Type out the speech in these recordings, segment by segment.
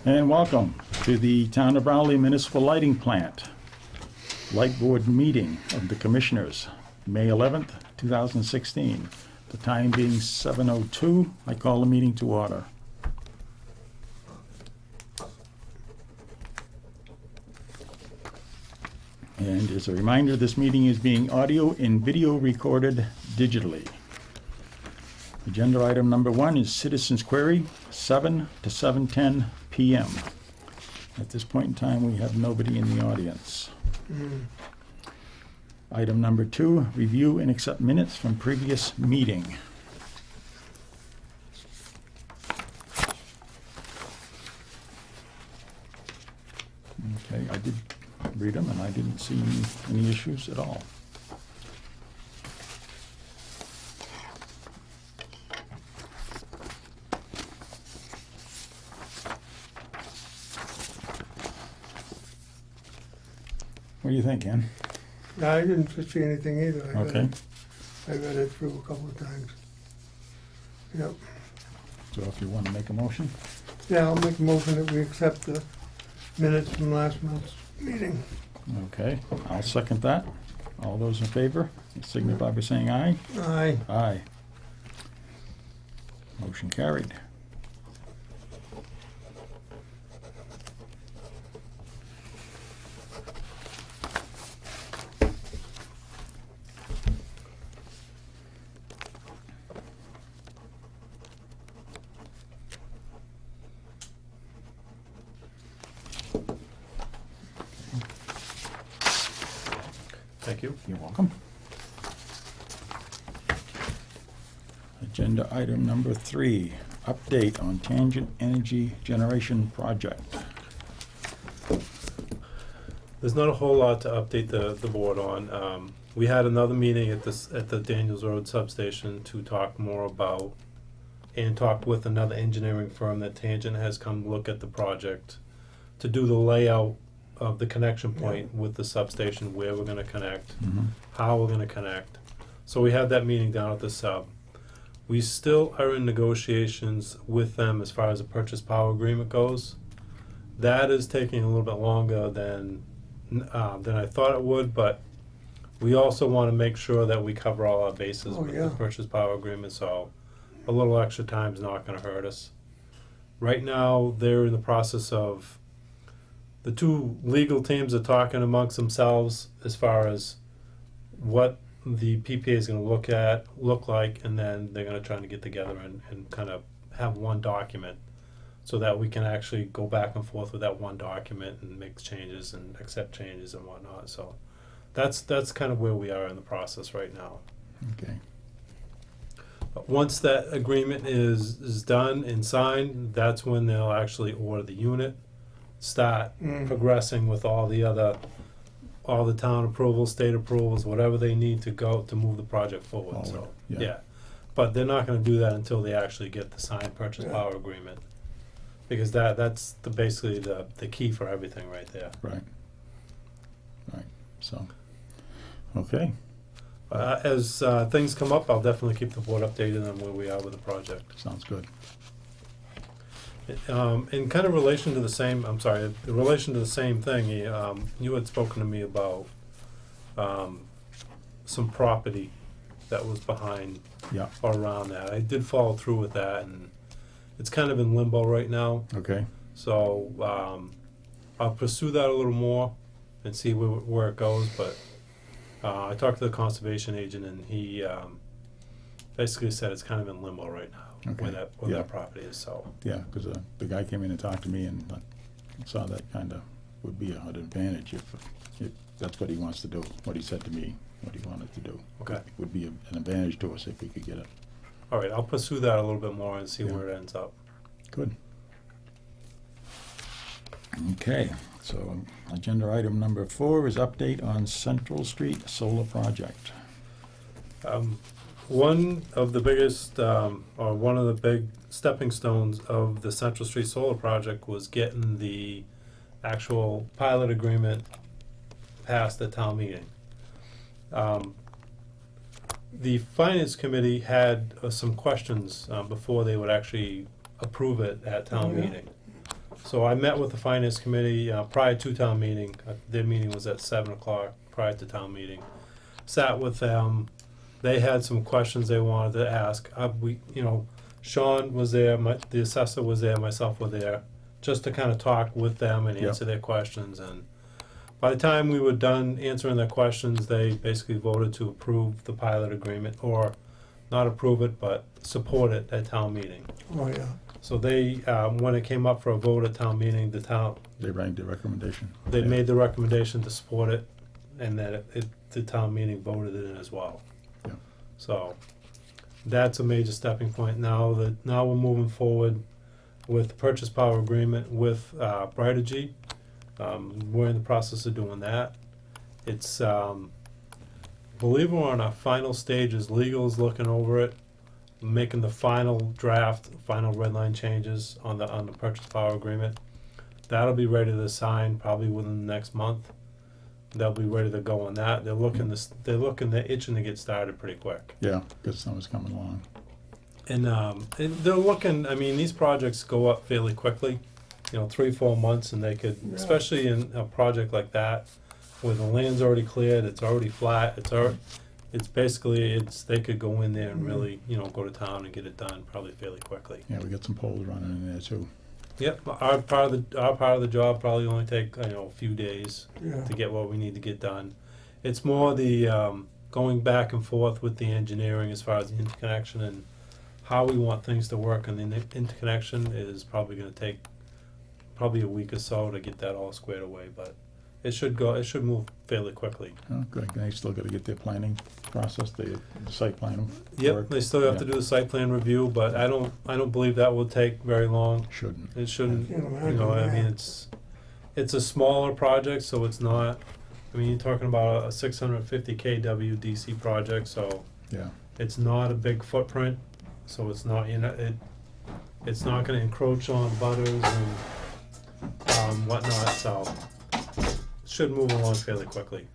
And welcome to the Town of Brownlee Municipal Lighting Plant Light Board meeting of the Commissioners, May 11th, 2016. The time being 7:02, I call the meeting to order. And as a reminder, this meeting is being audio and video recorded digitally. Agenda item number 1 is Citizens Query, 7 to 7:10 p.m. At this point in time, we have nobody in the audience. Item number 2, review and accept minutes from previous meeting. Okay, I did read them and I didn't see any issues at all. What do you think, Ken? No, I didn't see anything either. Okay. I read it through a couple of times. Yep. So if you want to make a motion? Yeah, I'll make a motion that we accept the minutes from last month's meeting. Okay, I'll second that. All those in favor, signify by saying aye. Aye. Aye. Motion carried. Thank you. You're welcome. Agenda item number 3, update on Tangent Energy Generation Project. There's not a whole lot to update the board on. We had another meeting at the Daniels Road substation to talk more about, and talked with another engineering firm that Tangent has come look at the project to do the layout of the connection point with the substation, where we're gonna connect, how we're gonna connect. So we had that meeting down at the sub. We still are in negotiations with them as far as the purchase power agreement goes. That is taking a little bit longer than I thought it would, but we also want to make sure that we cover all our bases with the purchase power agreement, so a little extra time is not going to hurt us. Right now, they're in the process of, the two legal teams are talking amongst themselves as far as what the PPA is going to look like, and then they're going to try to get together and kind of have one document so that we can actually go back and forth with that one document and make changes and accept changes and whatnot. So that's kind of where we are in the process right now. Okay. But once that agreement is done and signed, that's when they'll actually order the unit, start progressing with all the town approvals, state approvals, whatever they need to go to move the project forward. So yeah, but they're not going to do that until they actually get the signed purchase power agreement, because that's basically the key for everything right there. Right. So, okay. As things come up, I'll definitely keep the board updated on where we are with the project. Sounds good. In kind of relation to the same, in relation to the same thing, you had spoken to me about some property that was behind or around that. I did follow through with that, and it's kind of in limbo right now. Okay. So I'll pursue that a little more and see where it goes. But I talked to the conservation agent, and he basically said it's kind of in limbo right now. Okay. Where that property is. So Yeah, because the guy came in and talked to me, and I saw that kind of would be an advantage if that's what he wants to do, what he said to me, what he wanted to do. Okay. It would be an advantage to us if we could get it. all right, I'll pursue that a little bit more and see where it ends up. Good. Okay, so agenda item number 4 is update on Central Street Solar Project. One of the biggest, or one of the big stepping stones of the Central Street Solar Project was getting the actual pilot agreement passed at town meeting. the finance committee had some questions before they would actually approve it at town Oh, yeah. meeting. So I met with the finance committee prior to town meeting. Their meeting was at 7 o'clock prior to town meeting. Sat with them. They had some questions they wanted to ask. Sean was there, the assessor was there, myself were there, just to kind of talk with them and Yep. answer their questions. And by the time we were done answering their questions, they basically voted to approve the pilot agreement, or not approve it, but support it at town meeting. Oh, yeah. So they, when it came up for a vote at town meeting, They ranked the recommendation. they Yeah. made the recommendation to support it, and that the town meeting voted it in as well. Yeah. So that's a major stepping point. Now we're moving forward with the purchase power agreement with Brightergy. We're in the process of doing that. It's believe we're on our final stages. Legal's looking over it, making the final draft, final red line changes on the purchase power agreement. That'll be ready to sign probably within the next month. They'll be ready to go on that. They're itching to get started pretty quick. Yeah, because summer's coming along. And they're looking, I mean, these projects go up fairly quickly, 3-4 months, and they could, Yeah. especially in a project like that, where the land's already cleared, it's already flat, they could go in there and really, go to town and get it done probably fairly quickly. Yeah, we got some poles running in there too. Yep, our part of the job probably only take, a few days Yeah. to get what we need to get done. It's more the going back and forth with the engineering as far as the interconnection and how we want things to work, and the interconnection is probably going to take probably a week or so to get that all squared away, but it should move fairly quickly. Oh, good. They still got to get their planning process, the site plan. Yep, work. they still have to Yeah. do the site plan review, but I don't believe that will take very long. Shouldn't. It shouldn't, I can't imagine I mean, that. it's a smaller project, so it's not, I mean, you're talking about a 650 kW DC project, so Yeah. it's not a big footprint, so it's not, it's not gonna encroach on butters and whatnot, so it should move along fairly quickly.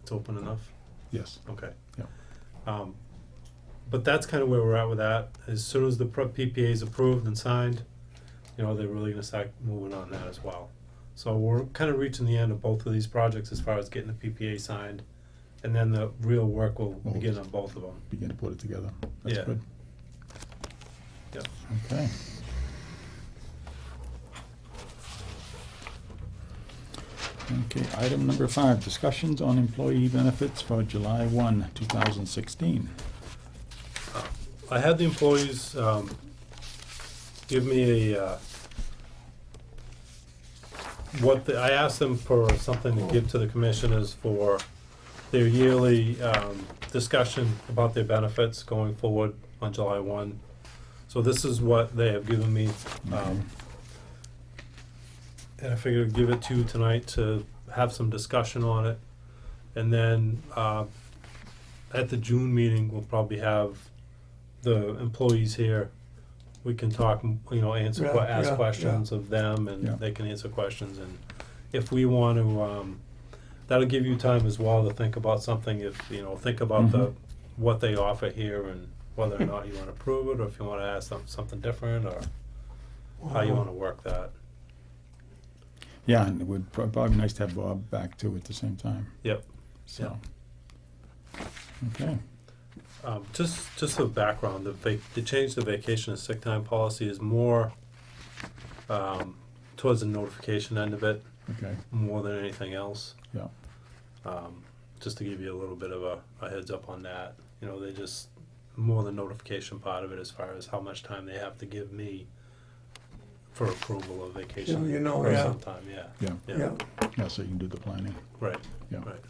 It's open enough? Yes. Okay. Yeah. But that's kind of where we're at with that. As soon as the PPA is approved and signed, they're really gonna start moving on that as well. So we're kind of reaching the end of both of these projects as far as getting the PPA signed, and then the real work will begin on both of them. Begin to put it together. That's Yeah. good. Yep. Okay. Okay, item number 5, discussions on employee benefits for July 1, 2016. I had the employees give me I asked them for something to give to the commissioners for their yearly discussion about their benefits going forward on July 1. So this is what they have given me. Okay. And I figured I'd give it to you tonight to have some discussion on it. And then at the June meeting, we'll probably have the employees here. We can talk, ask Yeah. questions of them, and Yeah. they can answer questions. And if we want to, that'll give you time as well to think about something. Think about Mhm. what they offer here and whether or not you want to approve it, or if you want to ask them something different, or how you want to work that. Yeah, and it would probably be nice to have Bob back too at the same time. Yep. So. Okay. Just for background, the change to vacation and sick time policy is more towards the notification end of it, Okay. more than anything else. Yeah. Just to give you a little bit of a heads up on that. They just, more the notification part of it as far as how much time they have to give me for approval of vacation. Yeah, or yeah. sometime, yeah. Yeah. Yeah. Yeah, so you can do the planning. Right, Yeah. right.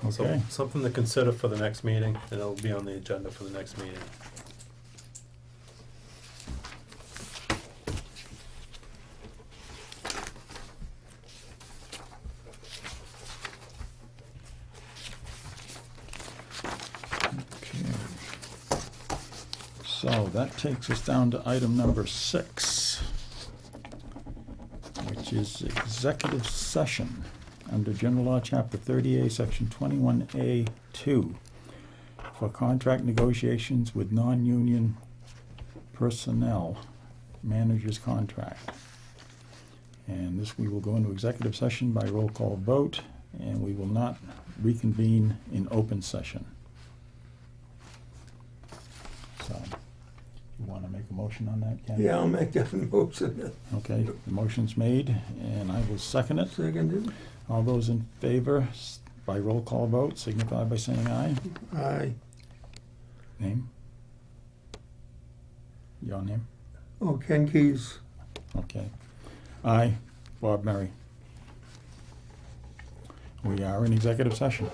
Okay. So something to consider for the next meeting, and it'll be on the agenda for the next meeting. Okay. So that takes us down to item number 6, which is executive session. under General Law, Chapter 30A, Section 21A2, for contract negotiations with non-union personnel, manager's contract. And this, we will go into executive session by roll call vote, and we will not reconvene in open session. So, you want to make a motion on that, Ken? Yeah, I'll make that motion. Okay, the motion's made, and I will second it. Seconded. All those in favor, by roll call vote, signify by saying aye. Aye. Name? Your name? Oh, Ken Keys. Okay. Aye. Bob Murray. We are in executive session.